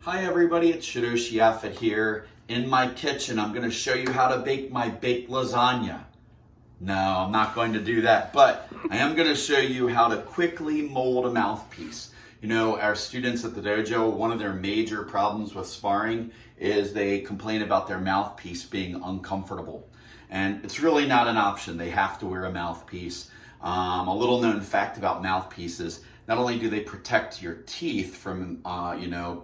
Hi everybody, it's Shidoshi here. In my kitchen, I'm going to show you how to bake my baked lasagna. No, I'm not going to do that, but I am going to show you how to quickly mold a mouthpiece. You know, our students at the dojo, one of their major problems with sparring is they complain about their mouthpiece being uncomfortable. And it's really not an option. They have to wear a mouthpiece. A little known fact about mouthpieces, not only do they protect your teeth from,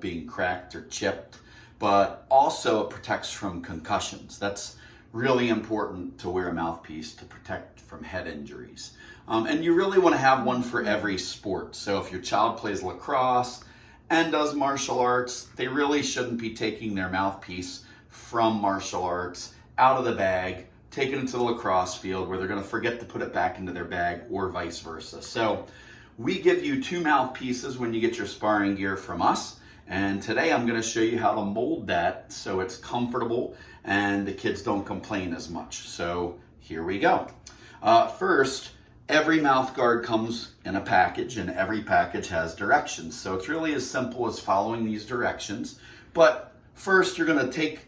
being cracked or chipped, but also it protects from concussions. That's really important to wear a mouthpiece to protect from head injuries. And you really want to have one for every sport. So if your child plays lacrosse and does martial arts, they really shouldn't be taking their mouthpiece from martial arts out of the bag, taking it to the lacrosse field where they're going to forget to put it back into their bag, or vice versa. So we give you 2 mouthpieces when you get your sparring gear from us. And today I'm going to show you how to mold that so it's comfortable and the kids don't complain as much. So here we go. First, every mouth guard comes in a package, and every package has directions. So it's really as simple as following these directions. But first you're going to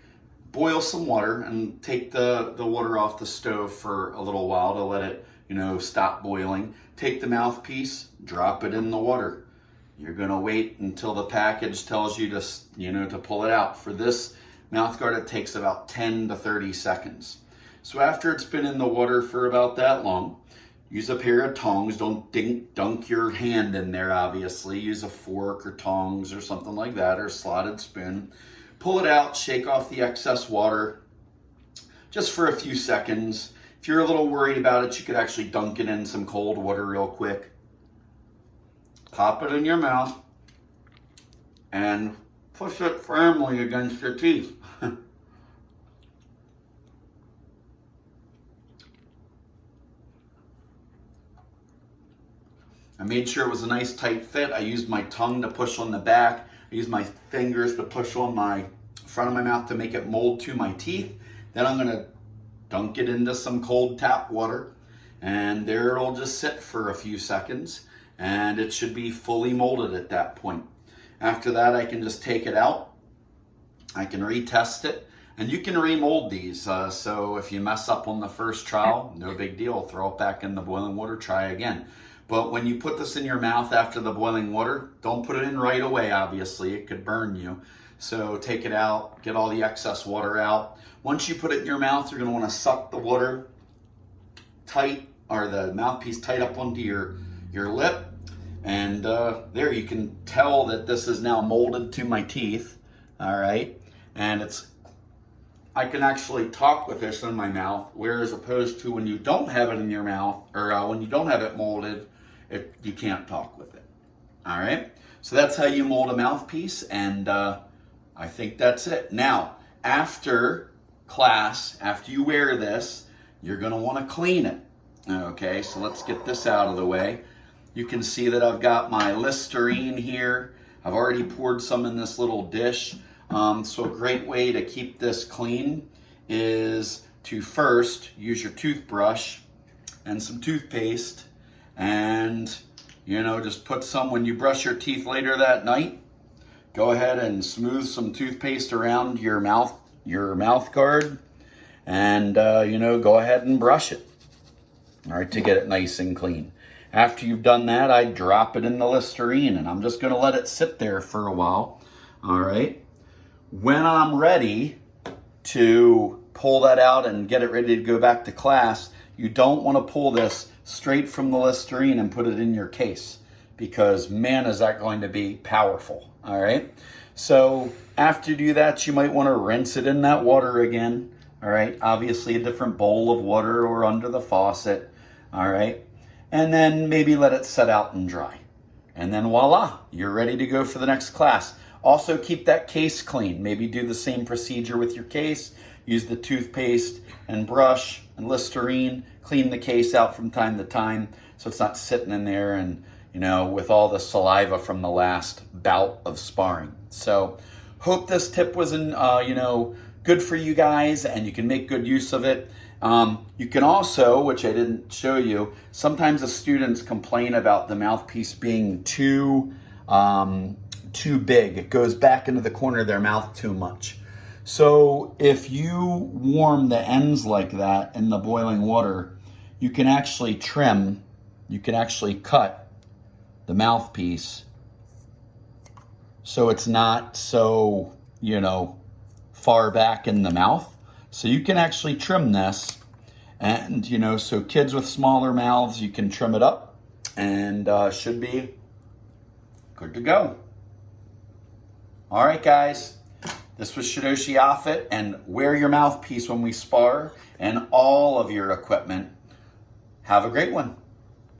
boil some water and take the water off the stove for a little while to let it, stop boiling. Take the mouthpiece, drop it in the water. You're going to wait until the package tells you to pull it out. For this mouth guard, it takes about 10 to 30 seconds. So after it's been in the water for about that long, use a pair of tongs. Don't dunk your hand in there, obviously. Use a fork or tongs or something like that, or a slotted spoon. Pull it out, shake off the excess water just for a few seconds. If you're a little worried about it, you could actually dunk it in some cold water real quick. Pop it in your mouth and push it firmly against your teeth. I made sure it was a nice tight fit. I used my tongue to push on the back. I used my fingers to push on my front of my mouth to make it mold to my teeth. Then I'm going to dunk it into some cold tap water, and there it'll just sit for a few seconds, and it should be fully molded at that point. After that, I can just take it out. I can retest it, and you can remold these. So if you mess up on the first trial, no big deal. Throw it back in the boiling water, try again. But when you put this in your mouth after the boiling water, don't put it in right away, obviously. It could burn you. So take it out, get all the excess water out. Once you put it in your mouth, you're going to want to suck the water tight, or the mouthpiece tight up onto your lip. And there you can tell that this is now molded to my teeth. All right. And I can actually talk with this in my mouth, whereas opposed to when you don't have it in your mouth, or when you don't have it molded, you can't talk with it. All right. So that's how you mold a mouthpiece. And I think that's it. Now, after class, after you wear this, you're going to want to clean it. Okay, so let's get this out of the way. You can see that I've got my Listerine here. I've already poured some in this little dish. So a great way to keep this clean is to first use your toothbrush and some toothpaste, and just put some when you brush your teeth later that night. Go ahead and smooth some toothpaste around your mouth guard, and go ahead and brush it, all right, to get it nice and clean. After you've done that, I drop it in the Listerine, and I'm just going to let it sit there for a while. All right. When I'm ready to pull that out and get it ready to go back to class, you don't want to pull this straight from the Listerine and put it in your case, because man, is that going to be powerful. All right. So after you do that, you might want to rinse it in that water again. All right. Obviously a different bowl of water or under the faucet. All right. And then maybe let it set out and dry. And then voila, you're ready to go for the next class. Also keep that case clean. Maybe do the same procedure with your case. Use the toothpaste and brush and Listerine. Clean the case out from time to time so it's not sitting in there and, with all the saliva from the last bout of sparring. So hope this tip was good for you guys and you can make good use of it. You can also, which I didn't show you, sometimes the students complain about the mouthpiece being too too big. It goes back into the corner of their mouth too much. So if you warm the ends like that in the boiling water, you can actually trim, you can actually cut the mouthpiece so it's not so, you know, far back in the mouth. So you can actually trim this, and, you know, so kids with smaller mouths, you can trim it up and should be good to go. All right, guys. This was Shidoshi Offit, and wear your mouthpiece when we spar and all of your equipment. Have a great one.